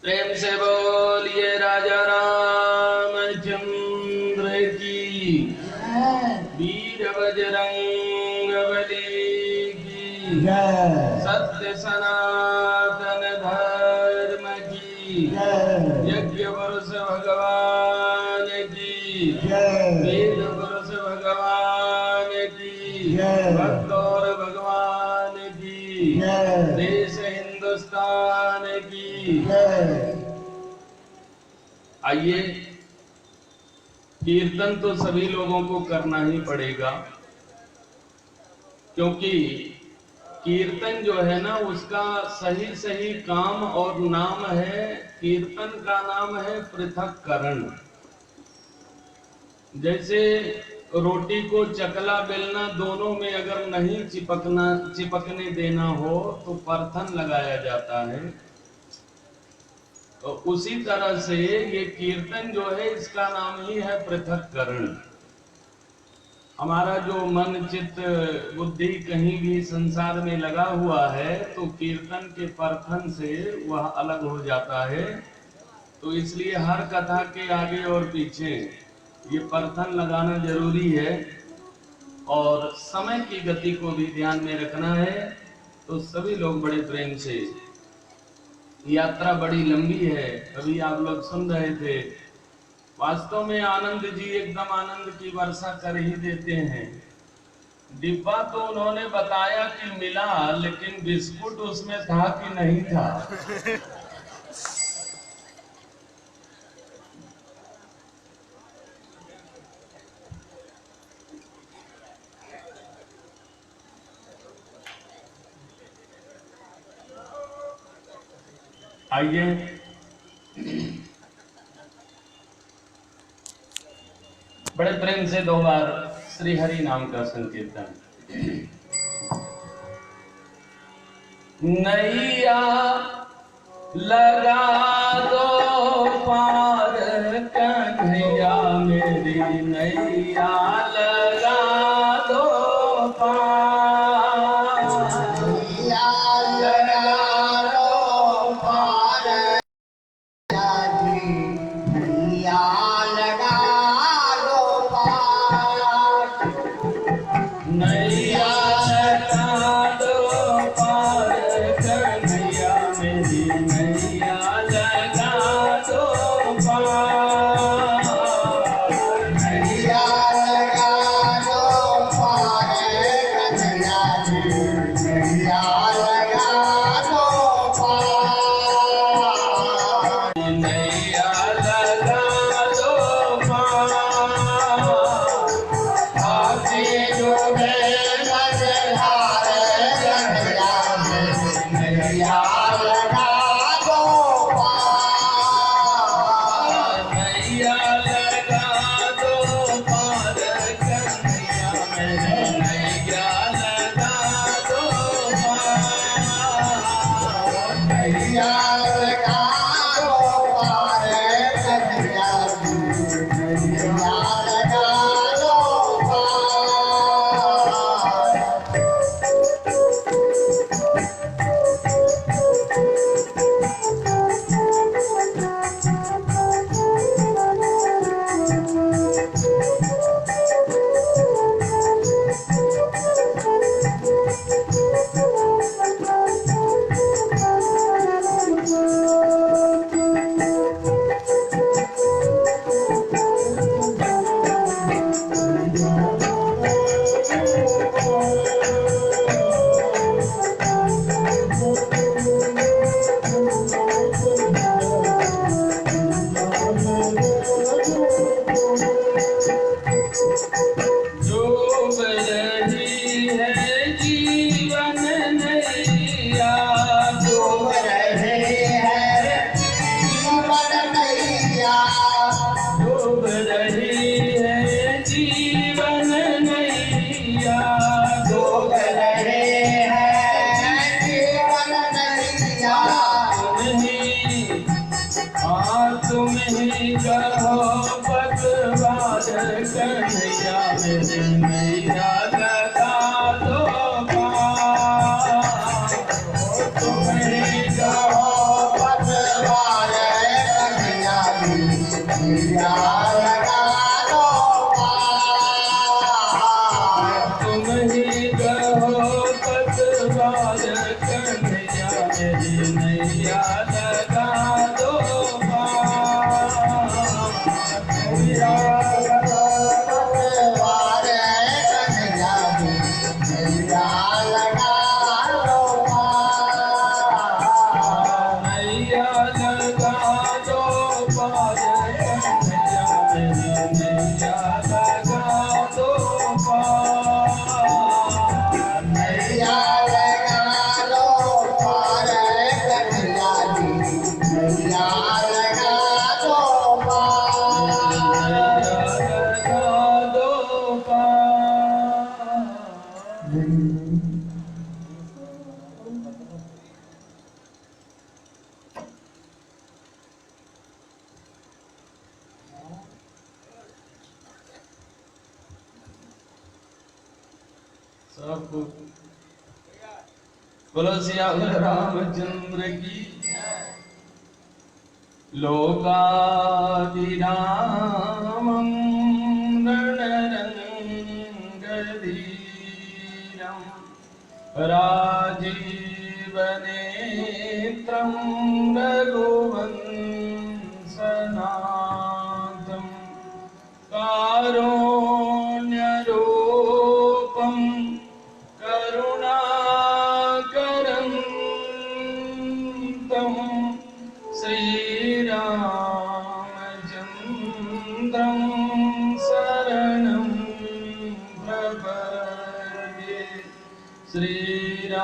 प्रेम से बोलिए राजा रामचंद्र की, वीर बजरंग बली की, सत्य सनातन धर्म की, यज्ञ पुरुष भगवान की, वेद पुरुष भगवान की, भक्त और भगवान की, देश हिंदुस्तान की। आइए, कीर्तन तो सभी लोगों को करना ही पड़ेगा, क्योंकि कीर्तन जो है ना, उसका सही सही काम और नाम है, कीर्तन का नाम है पृथक्करण। जैसे रोटी को चकला बेलना दोनों में अगर नहीं चिपकने देना हो तो परथन लगाया जाता है। तो उसी तरह से ये कीर्तन जो है, इसका नाम ही है पृथक्करण। हमारा जो मन चित्त बुद्धि कहीं भी संसार में लगा हुआ है, तो कीर्तन के परथन से वह अलग हो जाता है। तो इसलिए हर कथा के आगे और पीछे ये परथन लगाना जरूरी है, और समय की गति को भी ध्यान में रखना है। तो सभी लोग बड़े प्रेम से, यात्रा बड़ी लंबी है, अभी आप लोग सुन रहे थे। वास्तव में आनंद जी एकदम आनंद की वर्षा कर ही देते हैं। डिब्बा तो उन्होंने बताया कि मिला, लेकिन बिस्कुट उसमें था कि नहीं था। आइए, बड़े प्रेम से 2 बार श्री हरि नाम का संकीर्तन। नैया लगा दो पार कन्हैया मेरी, नैया लगा दो पार, नैया लगा दो पार, नैया लगा दो पार, नैया लगा दो पार कन्हैया मेरी, नैया लगा कन्हैया मेरी नैया लगा दो पार। नैया पार कन्हैया नैया लगा दो पार। नैया लगा दो पार कन्हैया मेरी नैया लगा दो पार। नैया लगा दो पार कन्हैया नैया लगा दो पार। लगा दो पार। सबको बोलो सियावर रामचंद्र की। लोकाभिरामं रणरङ्गधीरं राजीवनेत्रं रघुवंशनाथं कारुण्यरूपं करुणाकरं तं श्रीरामचन्द्रं शरणं प्रपद्ये। श्रीरामचन्द्रं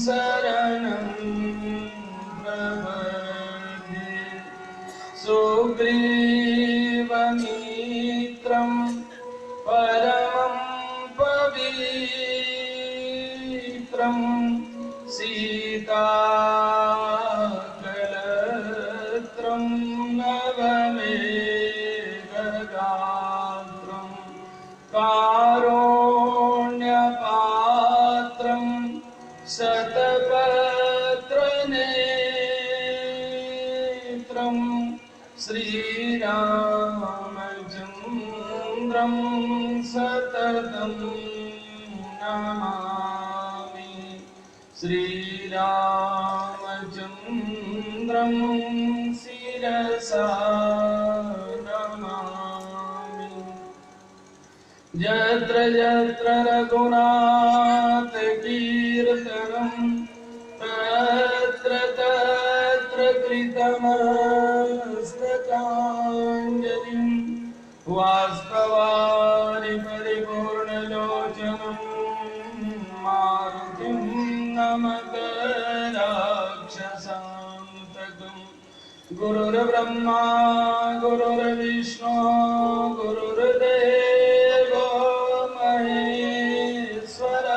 शरणं प्रपद्ये। सुग्रीवमित्रं परमं पवित्रं सीताकलत्रं नवमेघगात्रं कारुण्यपात्रं शतपत्रनेत्रं श्रीरामचन्द्रं सततं नमामि। श्रीरामचन्द्रं शिरसा नमामि। यत्र यत्र रघुनाथकीर्तनं तत्र तत्र कृतमस्तकाञ्जलिं बाष्पवारि परिपूर्णलोचनं मारुतिं नमत राक्षसान्तकं। गुरुर्ब्रह्मा गुरुर्विष्णु गुरुर्देवो महेश्वर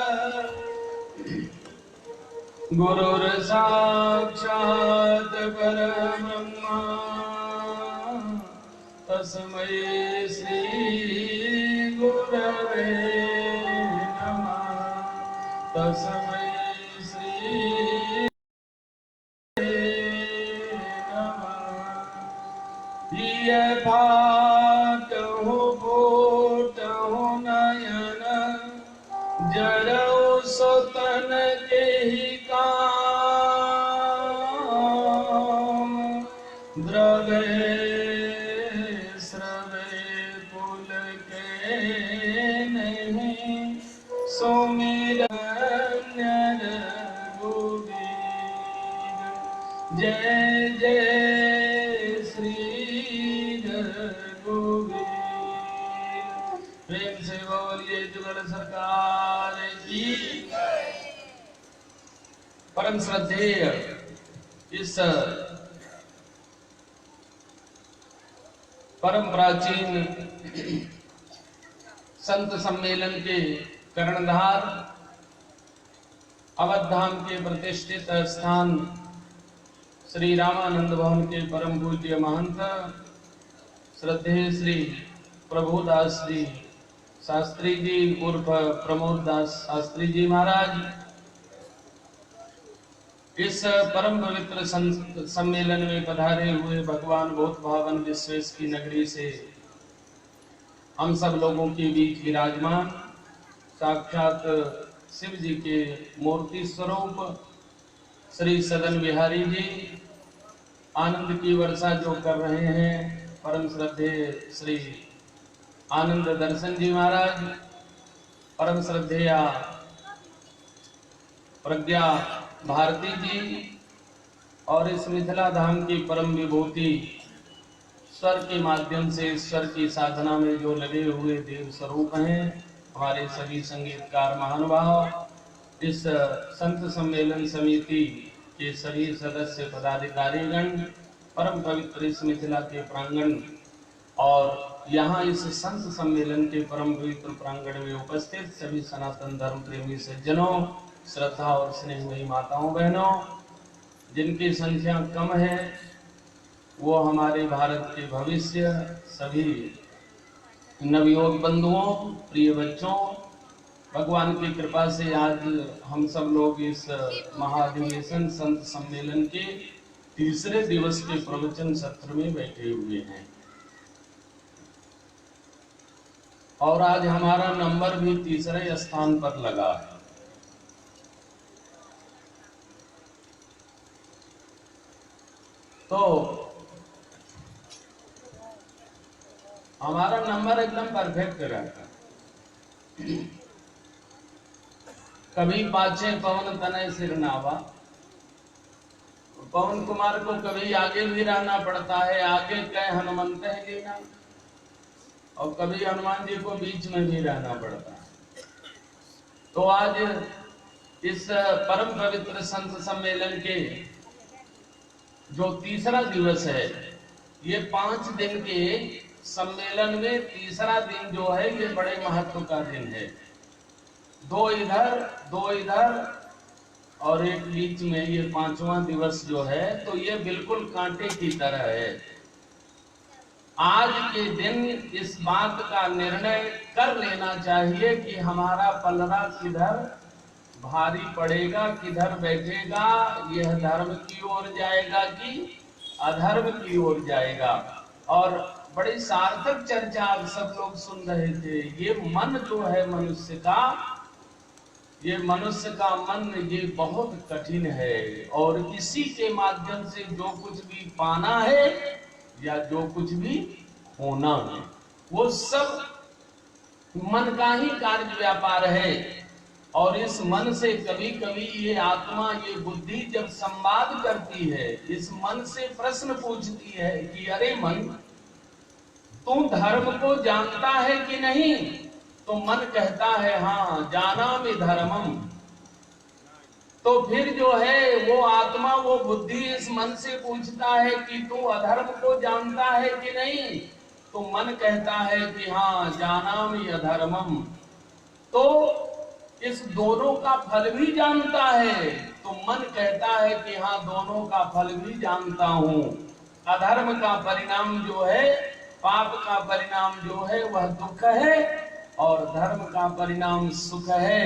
गुरुर्साक्षात् परब्रह्मा तस्मै श्री गुरवे नमः। तस्मै श्री भाटहु फूटहु नयन जरऊ सतन के ही काम। द्रवे स्रवे पुल के नहीं सुमिरन रघुवीर। जय जय श्री रघुवीर। प्रेम से बोलिए जुगल सरकार की। परम श्रद्धेय इस परम प्राचीन संत सम्मेलन के कर्णधार अवध धाम के प्रतिष्ठित स्थान श्री रामानंद भवन के परम पूज्य महंत श्रद्धेय श्री प्रभुदास जी शास्त्री जी उर्फ प्रमोद दास शास्त्री जी महाराज, इस परम पवित्र सम्मेलन में पधारे हुए भगवान बोध भावन विश्वेश की नगरी से हम सब लोगों के बीच विराजमान साक्षात शिव जी के मूर्ति स्वरूप श्री सदन बिहारी जी आनंद की वर्षा जो कर रहे हैं, परम श्रद्धेय श्री आनंद दर्शन जी महाराज, परम श्रद्धेया प्रज्ञा भारती जी और इस मिथिला धाम की परम विभूति स्वर के माध्यम से ईश्वर की साधना में जो लगे हुए देव स्वरूप हैं, हमारे सभी संगीतकार महानुभाव, इस संत सम्मेलन समिति के सभी सदस्य पदाधिकारीगण, परम पवित्र इस मिथिला के प्रांगण और यहाँ इस संत सम्मेलन के परम पवित्र प्रांगण में उपस्थित सभी सनातन धर्म प्रेमी सज्जनों, श्रद्धा और स्नेहमयी माताओं बहनों, जिनकी संख्या कम है, वो हमारे भारत के भविष्य, सभी नवयुवक बंधुओं, प्रिय बच्चों, भगवान की कृपा से आज हम सब लोग इस महाधिवेशन संत सम्मेलन के तीसरे दिवस के प्रवचन सत्र में बैठे हुए हैं और आज हमारा नंबर भी तीसरे स्थान पर लगा है। तो हमारा नंबर एकदम परफेक्ट रहता है। कभी पाछे पवन तनय सिर नावा, पवन कुमार को कभी आगे भी रहना पड़ता है, आगे कह हनुमंत है लेना, और कभी हनुमान जी को बीच में भी रहना पड़ता है। तो आज इस परम पवित्र संत सम्मेलन के जो तीसरा दिवस है, ये 5 दिन के सम्मेलन में तीसरा दिन जो है ये बड़े महत्व का दिन है। 2 इधर और एक बीच में, ये 5वां दिवस जो है, तो ये बिल्कुल कांटे की तरह है। आज के दिन इस बात का निर्णय कर लेना चाहिए कि हमारा पलड़ा किधर भारी पड़ेगा, किधर बैठेगा, यह धर्म की ओर जाएगा कि अधर्म की ओर जाएगा। और बड़ी सार्थक चर्चा आप सब लोग सुन रहे थे। ये मन जो है मनुष्य का, ये मनुष्य का मन, ये बहुत कठिन है और इसी के माध्यम से जो कुछ भी पाना है या जो कुछ भी होना है, वो सब मन का ही कार्य व्यापार है। और इस मन से कभी कभी ये आत्मा, ये बुद्धि जब संवाद करती है, इस मन से प्रश्न पूछती है कि अरे मन, तू धर्म को जानता है कि नहीं? तो मन कहता है हाँ जानामि धर्मम। तो फिर जो है वो आत्मा, वो बुद्धि इस मन से पूछता है कि तू अधर्म को जानता है कि नहीं? तो मन कहता है कि हाँ जानामि अधर्मम। तो इस दोनों का फल भी जानता है, तो मन कहता है कि हाँ दोनों का फल भी जानता हूँ। अधर्म का परिणाम जो है, पाप का परिणाम जो है वह दुख है और धर्म का परिणाम सुख है।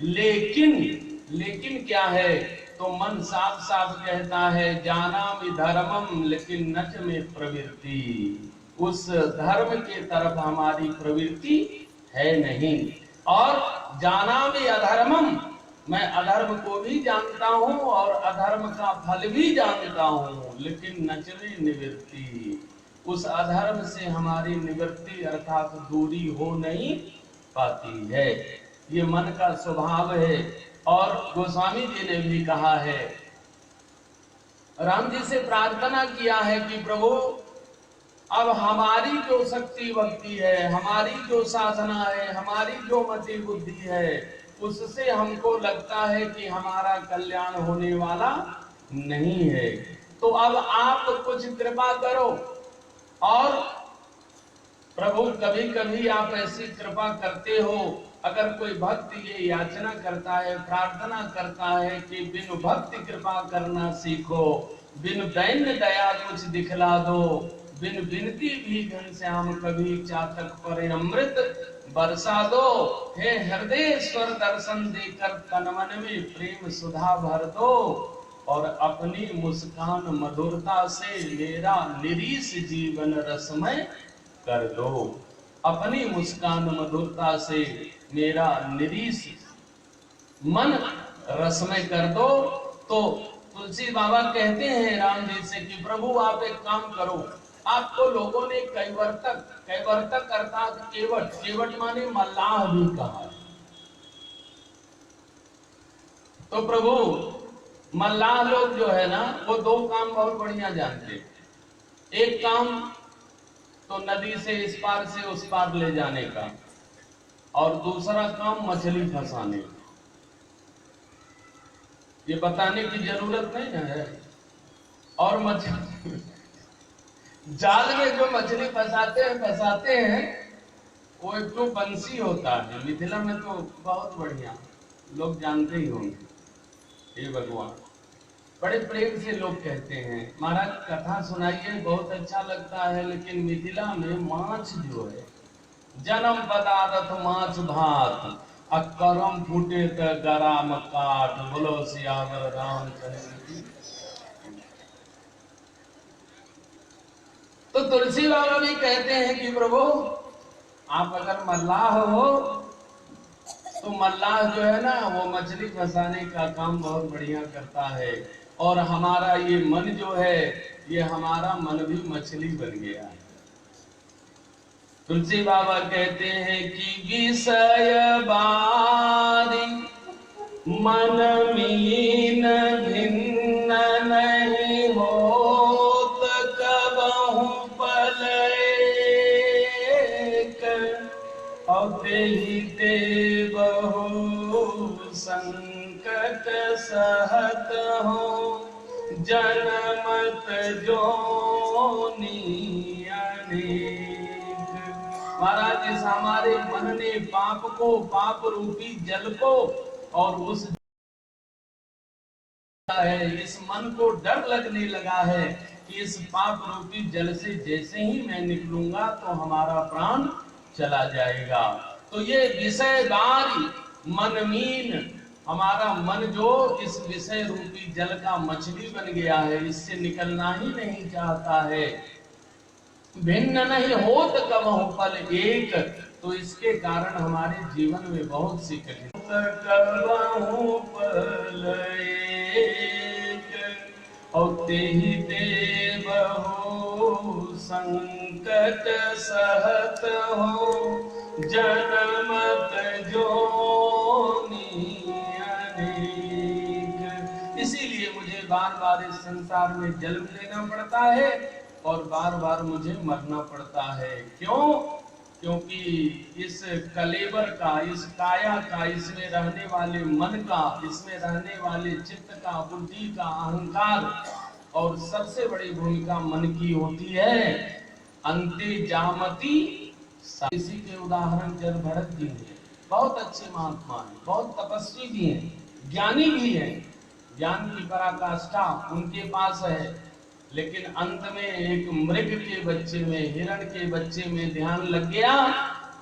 लेकिन क्या है? तो मन साफ साफ कहता है जानामि धर्मम, लेकिन नच में प्रवृत्ति, उस धर्म के तरफ हमारी प्रवृत्ति है नहीं। और जानामि अधर्मम, मैं अधर्म को भी जानता हूँ और अधर्म का फल भी जानता हूँ, लेकिन नचने निवृत्ति, उस अधर्म से हमारी निवृत्ति अर्थात दूरी हो नहीं पाती है। ये मन का स्वभाव है। और गोस्वामी जी ने भी कहा है, राम जी से प्रार्थना किया है कि प्रभु अब हमारी जो शक्ति भक्ति है, हमारी जो साधना है, हमारी जो मति बुद्धि है, उससे हमको लगता है कि हमारा कल्याण होने वाला नहीं है। तो अब आप कुछ कृपा करो। और प्रभु कभी कभी आप ऐसी कृपा करते हो, अगर कोई भक्त ये याचना करता है, प्रार्थना करता है कि बिनु भक्ति कृपा करना सीखो, बिनु दैन्य दया कुछ दिखला दो, बिन बिनती भी घनश्याम कभी चातक पर अमृत बरसा दो, हे हृदय स्वर दर्शन देकर तन मन में प्रेम सुधा भर दो, और अपनी मुस्कान मधुरता से मेरा निरीश जीवन रसमय कर दो। अपनी मुस्कान मधुरता से मेरा निरीश मन रसमय कर दो। तो तुलसी बाबा कहते हैं राम जी से कि प्रभु आप एक काम करो, आपको लोगों ने कैवर्तक अर्थात केवट माने मल्लाह भी कहा। तो प्रभु मल्लाह लोग जो है ना वो दो काम बहुत बढ़िया जानते हैं। एक काम तो नदी से इस पार से उस पार ले जाने का, और दूसरा काम मछली फंसाने का। ये बताने की जरूरत नहीं है। और मछली जाल में जो मछली फंसाते हैं वो एक तो बंसी होता है। मिथिला में तो बहुत बढ़िया लोग जानते ही होंगे। हे भगवान, बड़े प्रेम से लोग कहते हैं महाराज कथा सुनाइए, बहुत अच्छा लगता है। लेकिन मिथिला में माछ जो है, जन्म पदार्थ माछ भात, करम फूटे त गराम काट, बोलो सियावर रामचंद्र की। तो तुलसी बाबा भी कहते हैं कि प्रभु आप अगर मल्लाह हो तो मल्लाह जो है ना वो मछली फंसाने का काम बहुत बढ़िया करता है। और हमारा ये मन जो है, ये हमारा मन भी मछली बन गया है। तुलसी बाबा कहते हैं कि विषय बारी मन मीन भिन्न नहीं होत कबहु पल एक, अवहिते बहु संकट सहत हो, जनमत जोनी अनेक। महाराज इस हमारे मन ने पाप को, पाप रूपी जल को, और उस है इस मन को डर लगने लगा है कि इस पाप रूपी जल से जैसे ही मैं निकलूंगा तो हमारा प्राण चला जाएगा। तो ये विषय बारी मनमीन, हमारा मन जो इस विषय रूपी जल का मछली बन गया है, इससे निकलना ही नहीं चाहता है। भिन्न नहीं होत कबहु पल एक, तो इसके कारण हमारे जीवन में बहुत सी कठिन कबहु पल एक, और तेहि ते बहु संकट सहत हो, जनमत जोनी अनेक। इसीलिए मुझे बार बार इस संसार में जन्म लेना पड़ता है और बार बार मुझे मरना पड़ता है। क्यों? क्योंकि इस कलेवर का, इस काया का, इसमें रहने वाले मन का, इसमें रहने वाले चित्त का, बुद्धि का, अहंकार, और सबसे बड़ी भूमिका मन की होती है। अंते जामती। इसी के उदाहरण जल भरत जी हैं, बहुत अच्छे महात्मा हैं, बहुत तपस्वी भी हैं, ज्ञानी भी हैं, ज्ञान की पराकाष्ठा उनके पास है। लेकिन अंत में एक मृग के बच्चे में, हिरण के बच्चे में ध्यान लग गया।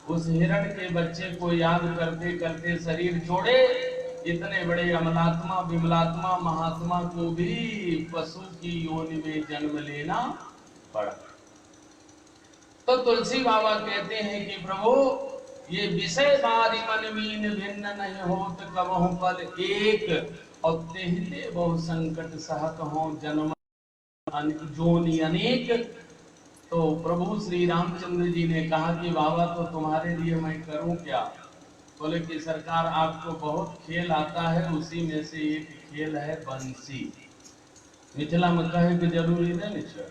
उस हिरण के बच्चे को याद करते करते शरीर छोड़े। इतने बड़े अमलात्मा, विमलात्मा, महात्मा को भी पशु की योनि में जन्म लेना पड़ा। तो तुलसी बाबा कहते हैं कि प्रभु ये विषय बारी मन मीन भिन्न नहीं होत कबहु पल एक, और तेहि बहु संकट सहत हो, जन्म जोनी अनेक। तो प्रभु श्री रामचंद्र जी ने कहा कि बाबा तो तुम्हारे लिए मैं करूं क्या? बोले कि सरकार आपको बहुत खेल आता है, उसी में से एक खेल है बंसी। मिथिला में कहे कि जरूरी नहीं छे।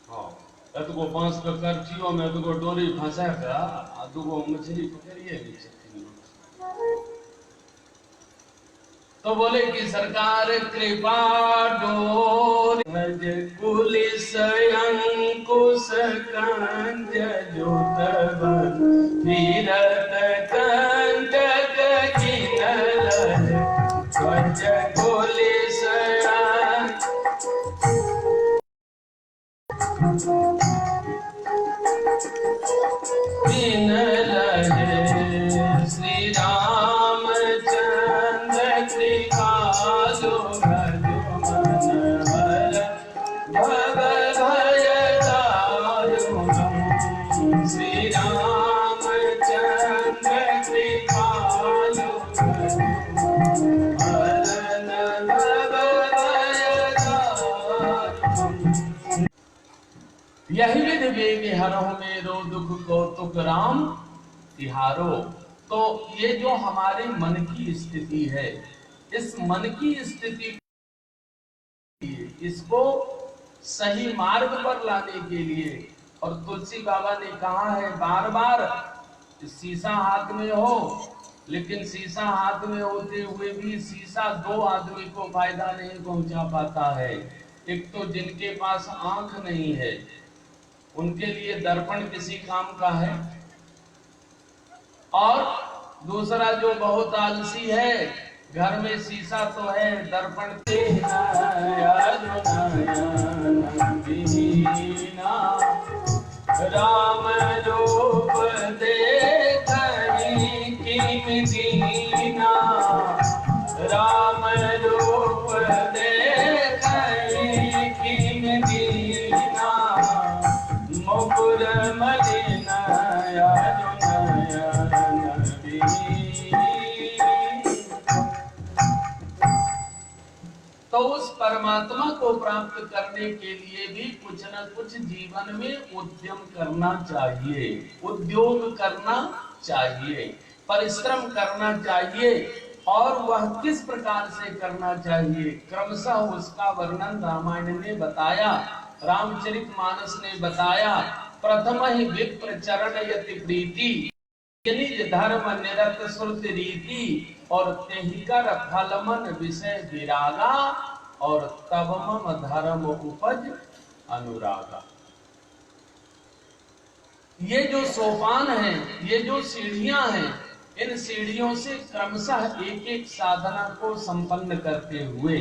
हाँ, एतगो बांस के करचियो में एतगो डोरी फंसा के आ दूगो मछली पकड़िए भी छथिन। तो बोले कि सरकार कृपा डोर पुलिस अंकुश कंज जोतब फिरत कंटक किनल कंज पुलिस किनल श्री राम श्री राम यही विधि वेग हरहु मेरो दुख कौतुक राम तिहारो। तो ये जो हमारे मन की स्थिति है, इस मन की स्थिति, इसको सही मार्ग पर लाने के लिए, और तुलसी बाबा ने कहा है बार बार, शीशा हाथ में हो, लेकिन शीशा हाथ में होते हुए भी शीशा दो आदमी को फायदा नहीं पहुंचा पाता है। एक तो जिनके पास आंख नहीं है, उनके लिए दर्पण किसी काम का है, और दूसरा जो बहुत आलसी है, घर में शीशा तो है, दर्पण राम रूप देखहि कीन दीना, राम रूप देखहि कीन दीना, मुकुर मलिन तो उस परमात्मा को प्राप्त करने के लिए भी कुछ न कुछ जीवन में उद्यम करना चाहिए, उद्योग करना चाहिए, परिश्रम करना चाहिए। और वह किस प्रकार से करना चाहिए, क्रमशः उसका वर्णन रामायण ने बताया, रामचरितमानस ने बताया। प्रथम ही विप्र चरण यति प्रीति, निज धर्म निरत श्रुत रीति, और तेहि कर फल मन विषय विरागा, और तब मम धर्म उपज अनुरागा। ये जो सोपान है, ये जो सीढ़ियां हैं, इन सीढ़ियों से क्रमशः एक एक साधना को संपन्न करते हुए,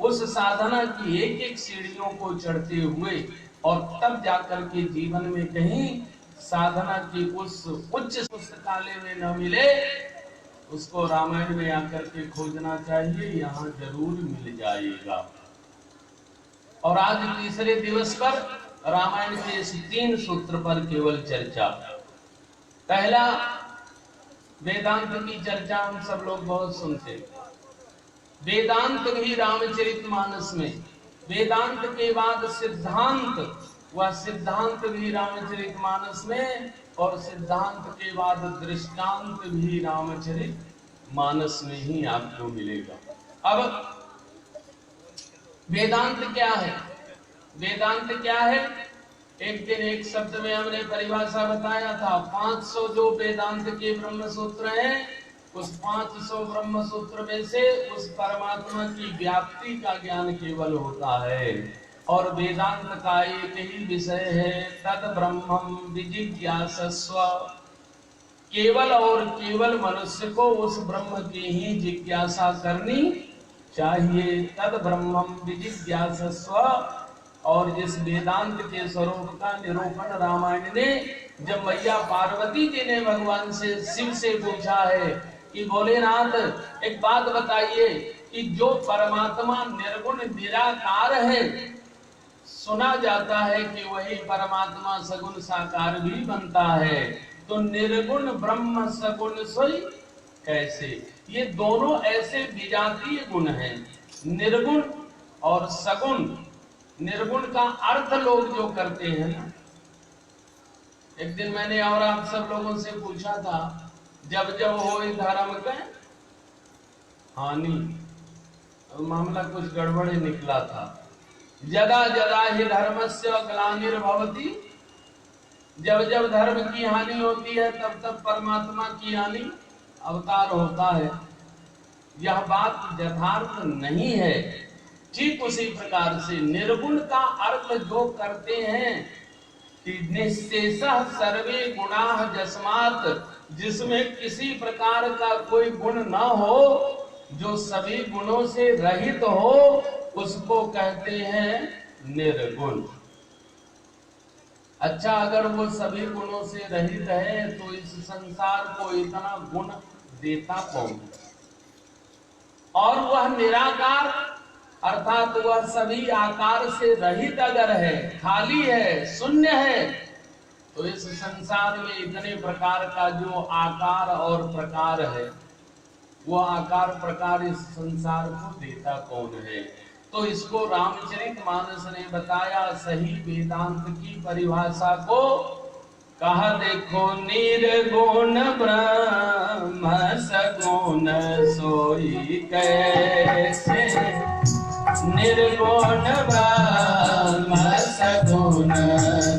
उस साधना की एक एक सीढ़ियों को चढ़ते हुए, और तब जाकर के जीवन में कहीं साधना की उस उच्च पुस्तकालय में न मिले, उसको रामायण में आकर के खोजना चाहिए, यहाँ जरूर मिल जाएगा। और आज तीसरे दिवस पर रामायण के इस 3 सूत्र पर केवल चर्चा। पहला, वेदांत की चर्चा हम सब लोग बहुत सुनते, वेदांत भी रामचरितमानस में, वेदांत के बाद सिद्धांत, वह सिद्धांत भी रामचरितमानस में, और सिद्धांत के बाद दृष्टांत भी रामचरितमानस में ही आपको मिलेगा। अब वेदांत क्या है? वेदांत क्या है? एक दिन एक शब्द में हमने परिभाषा बताया था। 500 जो वेदांत के ब्रह्म सूत्र हैं, उस 500 ब्रह्म सूत्र में से उस परमात्मा की व्याप्ति का ज्ञान केवल होता है। और वेदांत का एक ही विषय है, तद ब्रह्मम विजिज्ञासस्व। केवल और केवल मनुष्य को उस ब्रह्म की ही जिज्ञासा करनी चाहिए। तद ब्रह्मम विजिज्ञासस्व। और जिस वेदांत के स्वरूप का निरूपण रामायण ने, जब मैया पार्वती जी ने भगवान से, शिव से पूछा है कि भोलेनाथ एक बात बताइए कि जो परमात्मा निर्गुण निराकार है, सुना जाता है कि वही परमात्मा सगुण साकार भी बनता है, तो निर्गुण ब्रह्म सगुण सोई कैसे? ये दोनों ऐसे विजातीय गुण हैं, निर्गुण और सगुण। निर्गुण का अर्थ लोग जो करते हैं ना, एक दिन मैंने और आप सब लोगों से पूछा था, जब जब हो धर्म का हानि, मामला कुछ गड़बड़ निकला था। जदा जदा ही धर्मस्य ग्लानिर्भवति, जब जब धर्म की हानि होती है तब तब परमात्मा की हानि अवतार होता है। यह बात यथार्थ नहीं है। ठीक उसी प्रकार से निर्गुण का अर्थ जो करते हैं कि निःशेषः सर्वे गुणाः यस्मात्, जिसमें किसी प्रकार का कोई गुण न हो, जो सभी गुणों से रहित हो, उसको कहते हैं निर्गुण। अच्छा, अगर वो सभी गुणों से रहित है तो इस संसार को इतना गुण देता कौन? और वह निराकार अर्थात वह सभी आकार से रहित अगर है, खाली है, शून्य है, तो इस संसार में इतने प्रकार का जो आकार और प्रकार है, वो आकार प्रकार इस संसार को देता कौन है? तो इसको रामचरितमानस ने बताया सही वेदांत की परिभाषा को। कहा देखो निर्गुण ब्रह्म सगुण सोई कैसे, निर्गुण ब्रह्म सगुण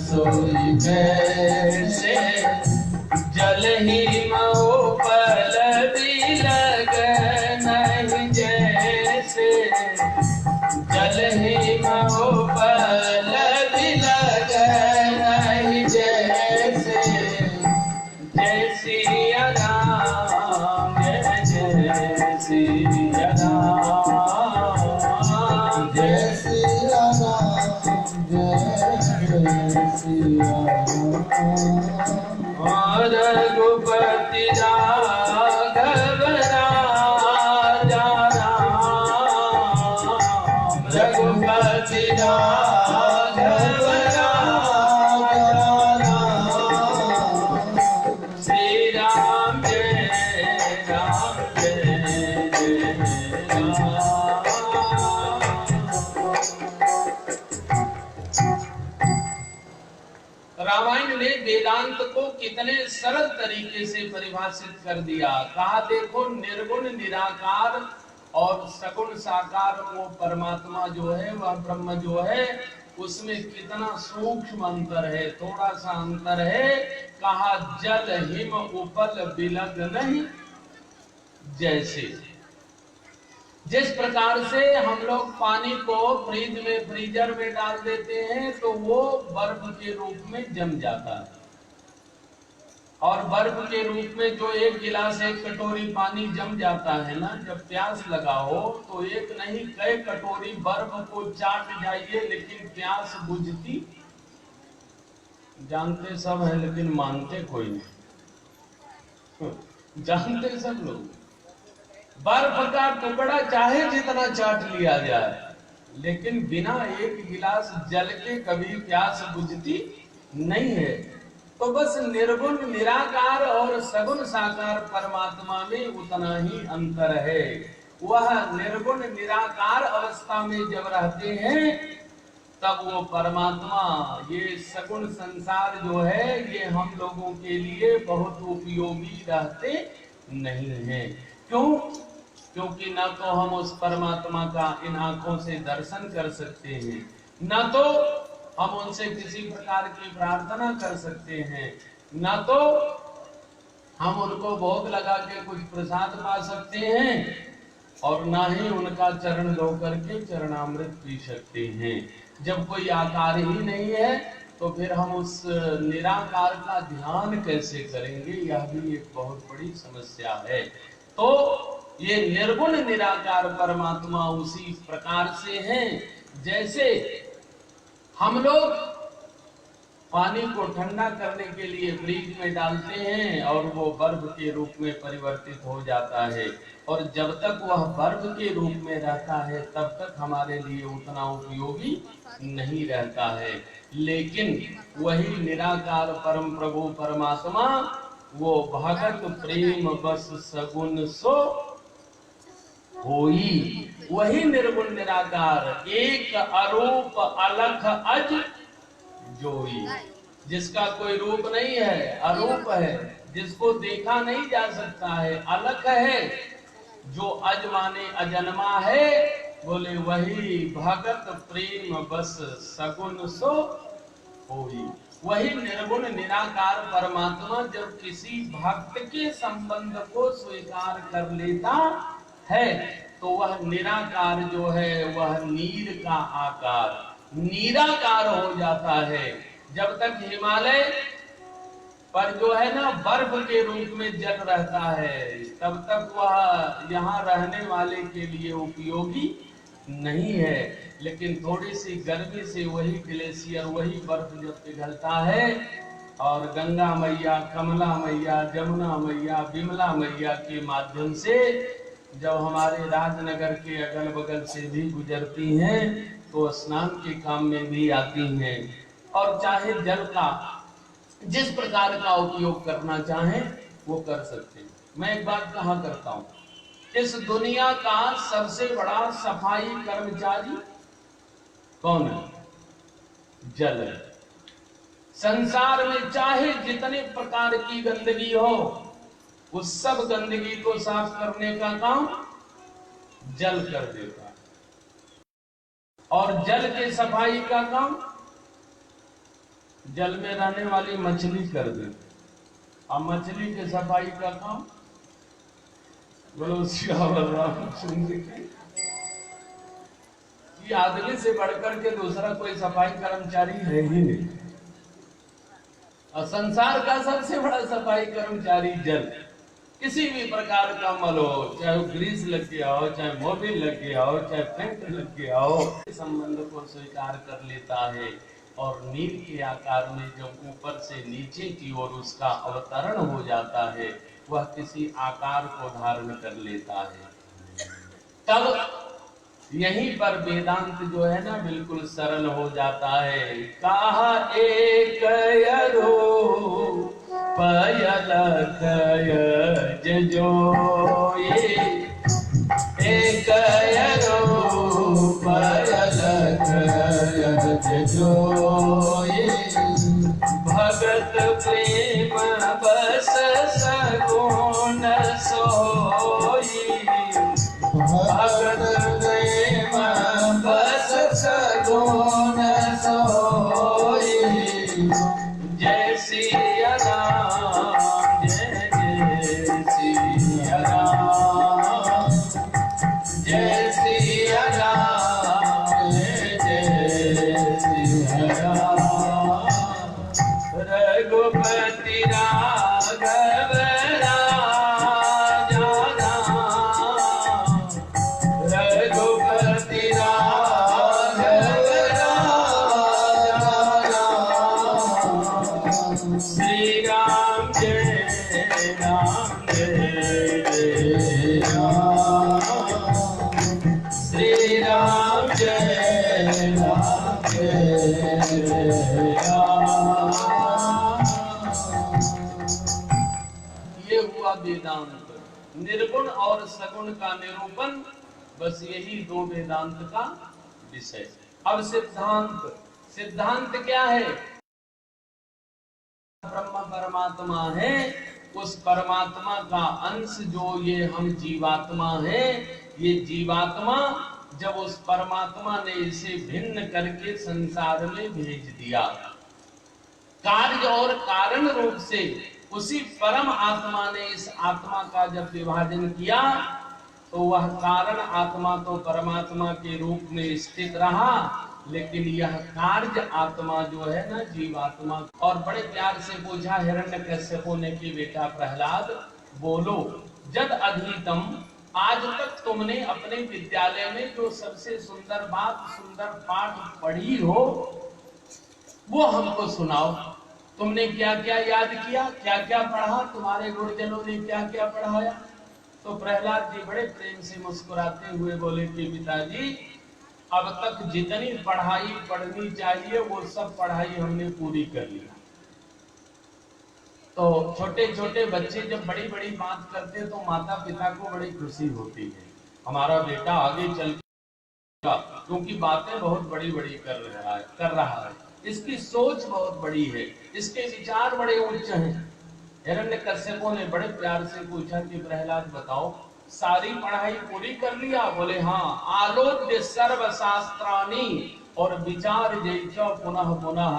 सोई कैसे, जल ही उपल बिलग नहीं जैसे, जल ही उपल बिलग नहीं जैसे, जय सिया राम जय जय सिया राम, जय सिया राम जय जय सिया राम। रघुपति राघव राजा राम, रघुपति राघव राजा राम, श्री राम जय राम जय जय राम। रामायण ने वेदांत को कितने सरल तरीके से परिभाषित कर दिया। कहा देखो निर्गुण निराकार और सगुण साकार वो परमात्मा जो है, वह ब्रह्म जो है, उसमें कितना सूक्ष्म अंतर है, थोड़ा सा अंतर है। कहा जल हिम उपल बिलग नहीं जैसे, जिस प्रकार से हम लोग पानी को फ्रिज में फ्रीजर में डाल देते हैं तो वो बर्फ के रूप में जम जाता है, और बर्फ के रूप में जो एक गिलास एक कटोरी पानी जम जाता है ना, जब प्यास लगा हो तो एक नहीं कई कटोरी बर्फ को चाट जाइए लेकिन प्यास बुझती, जानते सब है लेकिन मानते कोई नहीं। जानते सब लोग, बर्फ का टुकड़ा चाहे जितना चाट लिया जाए लेकिन बिना एक गिलास जल के कभी प्यास बुझती नहीं है। तो बस निर्गुण निराकार और सगुण साकार परमात्मा में उतना ही अंतर है। वह निर्गुण निराकार अवस्था में जब रहते हैं तब वो परमात्मा, ये सगुण संसार जो है ये हम लोगों के लिए बहुत उपयोगी रहते नहीं है। क्यों? क्योंकि ना तो हम उस परमात्मा का इन आंखों से दर्शन कर सकते हैं, ना तो हम उनसे किसी प्रकार की प्रार्थना कर सकते हैं, ना तो हम उनको भोग लगा के कुछ प्रसाद पा सकते हैं, और ना ही उनका चरण धो करके चरणामृत पी सकते हैं। जब कोई आकार ही नहीं है तो फिर हम उस निराकार का ध्यान कैसे करेंगे, यह भी एक बहुत बड़ी समस्या है। तो ये निर्गुण निराकार परमात्मा उसी प्रकार से हैं जैसे हम लोग पानी को ठंडा करने के लिए फ्रिज में डालते हैं और वो बर्फ के रूप में परिवर्तित हो जाता है, और जब तक वह बर्फ के रूप में रहता है तब तक हमारे लिए उतना उपयोगी नहीं रहता है। लेकिन वही निराकार परम प्रभु परमात्मा वो भगत प्रेम बस सगुन सो होई, वही निर्गुण निराकार एक अरूप अलख अज जोई, जिसका कोई रूप नहीं है, अरूप है, जिसको देखा नहीं जा सकता है, अलख है, जो अज माने अजन्मा है, बोले वही भगत प्रेम बस सगुन सो होई। वही निर्गुण निराकार परमात्मा जब किसी भक्त के संबंध को स्वीकार कर लेता है तो वह निराकार जो है वह नीर का आकार निराकार हो जाता है। जब तक हिमालय पर जो है ना बर्फ के रूप में जल रहता है तब तक वह यहाँ रहने वाले के लिए उपयोगी नहीं है, लेकिन थोड़ी सी गर्मी से वही ग्लेशियर वही बर्फ जब पिघलता है और गंगा मैया, कमला मैया, जमुना मैया, विमला मैया के माध्यम से जब हमारे राजनगर के अगल बगल से भी गुजरती हैं तो स्नान के काम में भी आती हैं, और चाहे जल का जिस प्रकार का उपयोग करना चाहें वो कर सकते हैं। मैं एक बात कहा करता हूँ, इस दुनिया का सबसे बड़ा सफाई कर्मचारी कौन है? जल है। संसार में चाहे जितने प्रकार की गंदगी हो, उस सब गंदगी को साफ करने का काम जल कर देता है, और जल के सफाई का काम जल में रहने वाली मछली कर देती। अब मछली के सफाई का काम बोलो सियावर रामचंद्र की। ये आदमी से बढ़कर के दूसरा कोई सफाई कर्मचारी है ही नहीं। और संसार का सबसे बड़ा सफाई कर्मचारी जल। किसी भी प्रकार का मल हो, चाहे ग्रीस लग गया हो, चाहे मोबिल लग गया हो, चाहे पेंट लग गया हो, संबंध को स्वीकार कर लेता है और नील के आकार में जब ऊपर से नीचे की ओर उसका अवतरण हो जाता है, वह किसी आकार को धारण कर लेता है। तब यहीं पर वेदांत जो है ना बिल्कुल सरल हो जाता है। कहा एक यरो पयल जो एक यरो पयल जो भगत प्रेम बस सगुण सोई। भगत प्रेम बस सगुण सोई। जय सिया राम, जय जय सिया राम, जय सिया राम, जय जय सिया राम। रघुपति राघव राजा राम, रघुपति राघव राजा राम। श्री राम जय राम, जय जय राम। श्री राम जय राम, जय जय राम। ये हुआ वेदांत, निर्गुण और सगुण का निरूपण। बस यही दो वेदांत का विषय। अब सिद्धांत। सिद्धांत क्या है? ब्रह्म परमात्मा है, उस परमात्मा का अंश जो ये हम जीवात्मा है, ये जीवात्मा जब उस परमात्मा ने इसे भिन्न करके संसार में भेज दिया, कार्य और कारण रूप से उसी परम आत्मा ने इस आत्मा का जब विभाजन किया, तो वह कारण आत्मा तो परमात्मा के रूप में स्थित रहा, लेकिन यह कार्य आत्मा जो है ना जीवात्मा। और बड़े प्यार से पूछा हिरण्यकश्यप ने कि बेटा प्रहलाद बोलो, जद अधीतम, आज तक तुमने अपने विद्यालय में जो सबसे सुंदर बात, सुंदर पाठ पढ़ी हो, वो हमको सुनाओ। तुमने क्या क्या याद किया, क्या क्या पढ़ा, तुम्हारे गुरुजनों ने क्या क्या पढ़ाया? तो प्रहलाद जी बड़े प्रेम से मुस्कुराते हुए बोले कि पिताजी, अब तक जितनी पढ़ाई पढ़नी चाहिए वो सब पढ़ाई हमने पूरी कर लिया। तो छोटे छोटे बच्चे जब बड़ी बड़ी बात करते तो माता पिता को बड़ी खुशी होती है, हमारा बेटा आगे चल क्योंकि बातें बहुत बड़ी बड़ी कर रहा है, इसकी सोच बहुत बड़ी है, इसके विचार बड़े उच्च हैं। हिरण्यकश्यप ने बड़े प्यार से पूछा कि प्रहलाद बताओ, सारी पढ़ाई पूरी कर लिया? बोले हाँ। आलोक्य सर्व शास्त्राणी, और विचार जैसा पुनः पुनः,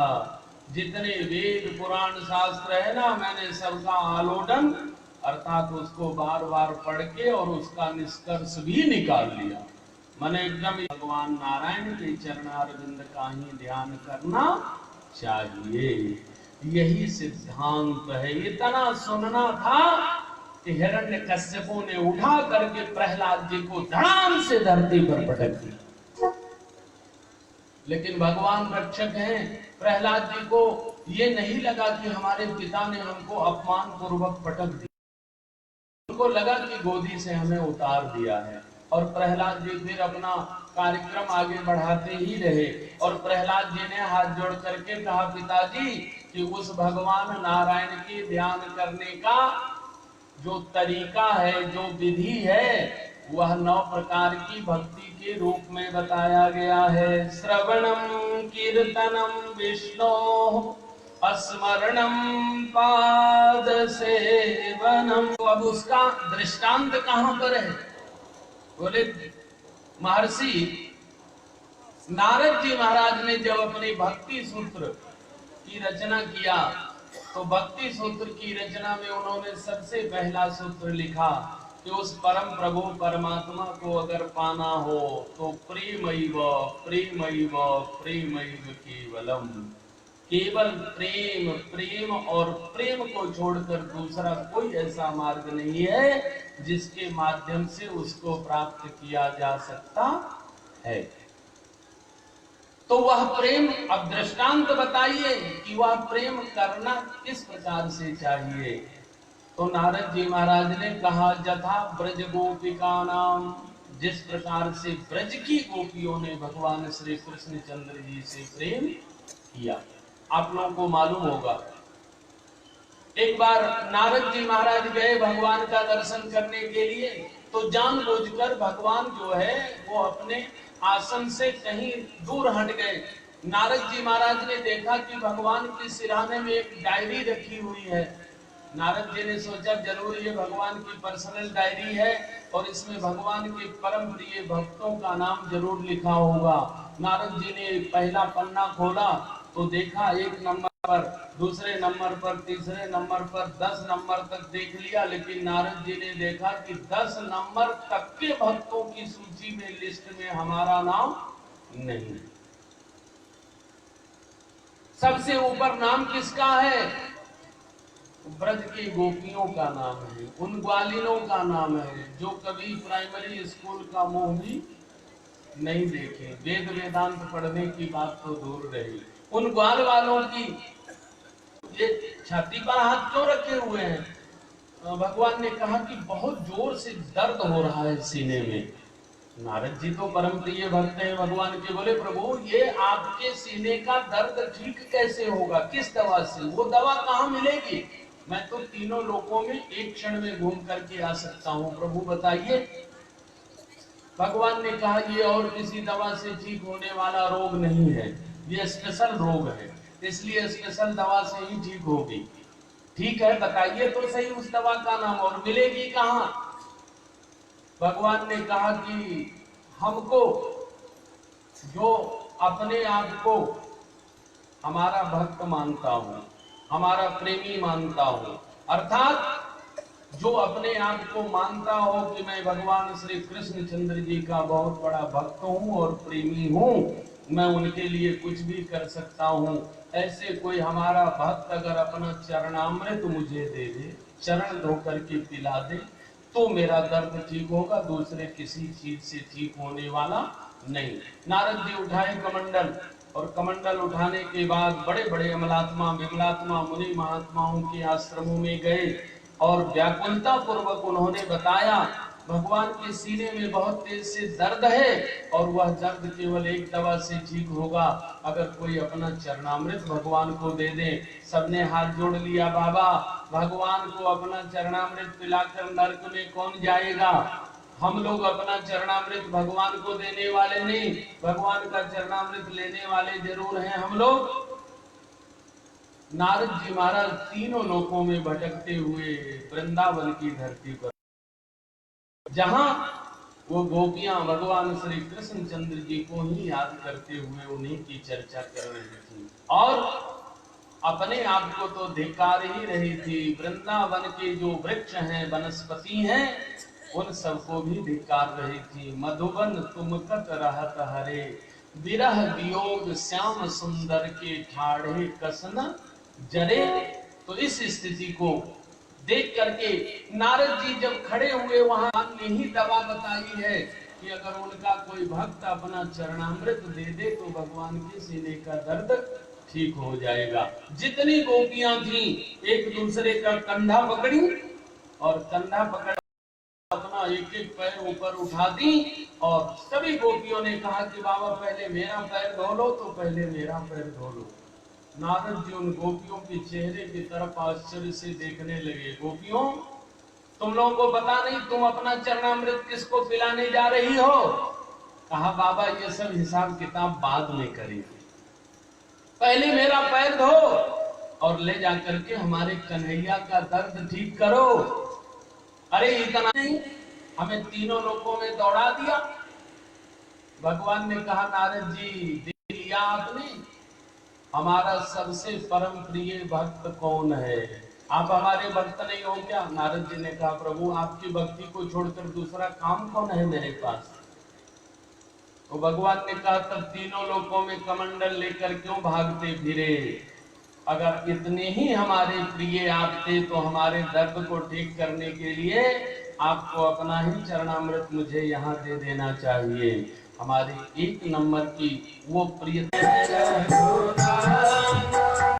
जितने वेद पुराण शास्त्र है ना, मैंने सबका आलोडन अर्थात उसको बार बार पढ़ के और उसका निष्कर्ष भी निकाल लिया। मैंने एकदम भगवान नारायण के चरणारविंद का ही ध्यान करना चाहिए। यही सिद्धांत है। इतना सुनना था कि हिरण्यकश्यपों ने उठा करके प्रहलाद जी को धड़ाम से धरती पर पटक दिया। लेकिन भगवान रक्षक हैं, प्रहलाद जी को ये नहीं लगा कि हमारे पिता ने हमको अपमान पूर्वक पटक दिया, उनको लगा कि गोदी से हमें उतार दिया है। और प्रहलाद जी फिर अपना कार्यक्रम आगे बढ़ाते ही रहे। और प्रहलाद जी ने हाथ जोड़ करके कहा, पिताजी कि उस भगवान नारायण की ध्यान करने का जो तरीका है, जो विधि है, वह 9 प्रकार की भक्ति के रूप में बताया गया है। श्रवणम कीर्तनम विष्णो स्मरणम पाद सेवनम। अब उसका दृष्टांत कहां पर है? बोले महर्षि नारद जी महाराज ने जब अपनी भक्ति सूत्र की रचना किया तो भक्ति सूत्र की रचना में उन्होंने सबसे पहला सूत्र लिखा कि उस परम प्रभु परमात्मा को अगर पाना हो तो प्रेमैव प्रेमैव प्रेमैव केवलम। केवल प्रेम, प्रेम और प्रेम को छोड़कर दूसरा कोई ऐसा मार्ग नहीं है जिसके माध्यम से उसको प्राप्त किया जा सकता है। तो वह प्रेम, अब दृष्टांत बताइए कि वह प्रेम करना किस प्रकार से चाहिए। तो नारद जी महाराज ने कहा जथा ब्रज गोपिका नाम, जिस प्रकार से ब्रज की गोपियों ने भगवान श्री कृष्ण चंद्र जी से प्रेम किया। आप लोगों को मालूम होगा एक बार नारद जी महाराज गए भगवान का दर्शन करने के लिए, तो जानबूझकर भगवान जो है वो अपने आसन से कहीं दूर हट गए। नारद जी महाराज ने देखा कि भगवान के सिरहाने में एक डायरी रखी हुई है। नारद जी ने सोचा जरूर ये भगवान की पर्सनल डायरी है और इसमें भगवान के परम प्रिय भक्तों का नाम जरूर लिखा होगा। नारद जी ने पहला पन्ना खोला तो देखा एक नंबर पर, दूसरे नंबर पर, तीसरे नंबर पर, 10 नंबर तक देख लिया, लेकिन नारद जी ने देखा कि 10 नंबर तक के भक्तों की सूची में, लिस्ट में हमारा नाम नहीं। सबसे ऊपर नाम किसका है? ब्रज की गोपियों का नाम है, उन ग्वालिनों का नाम है जो कभी प्राइमरी स्कूल का मुंह भी नहीं देखे, वेद वेदांत पढ़ने की बात तो दूर रही। उन ग्वाल वालों की ये छाती पर हाथ क्यों रखे हुए हैं? भगवान ने कहा कि बहुत जोर से दर्द हो रहा है सीने में। नारद जी तो परम प्रिय भक्त हैं भगवान के, बोले प्रभु ये आपके सीने का दर्द ठीक कैसे होगा, किस दवा से? वो दवा कहाँ मिलेगी? मैं तो तीनों लोकों में एक क्षण में घूम करके आ सकता हूँ, प्रभु बताइए। भगवान ने कहा ये और किसी दवा से ठीक होने वाला रोग नहीं है, ये स्पेशल रोग है, इसलिए स्पेशल दवा से ही ठीक होगी। ठीक है बताइए तो सही उस दवा का नाम, और मिलेगी कहाँ? भगवान ने कहा कि हमको जो अपने आप को हमारा भक्त मानता हूँ, हमारा प्रेमी मानता हूँ, अर्थात जो अपने आप को मानता हो कि मैं भगवान श्री कृष्ण चंद्र जी का बहुत बड़ा भक्त हूँ और प्रेमी हूँ, मैं उनके लिए कुछ भी कर सकता हूँ, ऐसे कोई हमारा भक्त अगर अपना चरणामृत मुझे दे दे, चरण धो करके पिला दे, तो मेरा दर्द ठीक होगा, दूसरे किसी चीज से ठीक होने वाला नहीं। नारद जी उठाए कमंडल, और कमंडल उठाने के बाद बड़े बड़े अमलात्मा विमलात्मा मुनि महात्माओं के आश्रमों में गए और व्याकुलता पूर्वक उन्होंने बताया भगवान के सीने में बहुत तेज से दर्द है और वह दर्द केवल एक दवा से ठीक होगा, अगर कोई अपना चरणामृत भगवान को दे दे। सबने हाथ जोड़ लिया, बाबा भगवान को अपना चरणामृत पिलाकर नरक में कौन जाएगा? हम लोग अपना चरणामृत भगवान को देने वाले नहीं, भगवान का चरणामृत लेने वाले जरूर हैं हम लोग। नारद जी महाराज तीनों लोकों में भटकते हुए वृंदावन की धरती पर, जहां वो गोपियां भगवान श्री कृष्ण चंद्र जी को ही याद करते हुए उन्हीं की चर्चा कर रही थी और अपने आप को तो धिक्कार ही रही थी। वृंदावन के जो वृक्ष हैं, वनस्पति हैं, उन सबको भी धिक्कार रही थी। मधुबन तुम कत रहत हरे, विरह वियोग श्याम सुंदर के ठाढ़े कसन जरे। तो इस स्थिति को देख करके नारद जी जब खड़े हुए वहां ने ही दवा बताई है कि अगर उनका कोई भक्त अपना चरणामृत दे दे तो भगवान के सीने का दर्द ठीक हो जाएगा। जितनी गोपियां थी एक दूसरे का कंधा पकड़ी और कंधा पकड़ अपना एक एक पैर ऊपर उठा दी और सभी गोपियों ने कहा कि बाबा पहले मेरा पैर धो लो, तो पहले मेरा पैर धो लो। नारद जी उन गोपियों के चेहरे की तरफ आश्चर्य से देखने लगे। गोपियों तुम लोगों को पता नहीं तुम अपना चरणामृत किसको पिलाने जा रही हो? कहा बाबा ये सब हिसाब किताब बाद में करेंगे, पहले मेरा पैर धो और ले जाकर के हमारे कन्हैया का दर्द ठीक करो। अरे इतना नहीं, हमें तीनों लोकों में दौड़ा दिया। भगवान ने कहा नारद जी देख लिया आपने, हमारा सबसे परम प्रिय भक्त कौन है? आप हमारे भक्त नहीं हो क्या? नारद जी ने कहा प्रभु आपकी भक्ति को छोड़कर दूसरा काम कौन है मेरे पास? तो भगवान ने कहा तब तीनों लोकों में कमंडल लेकर क्यों भागते फिरे? अगर इतने ही हमारे प्रिय आप थे तो हमारे दर्द को ठीक करने के लिए आपको अपना ही चरणामृत मुझे यहाँ दे देना चाहिए। हमारी 1 नंबर की वो प्रिय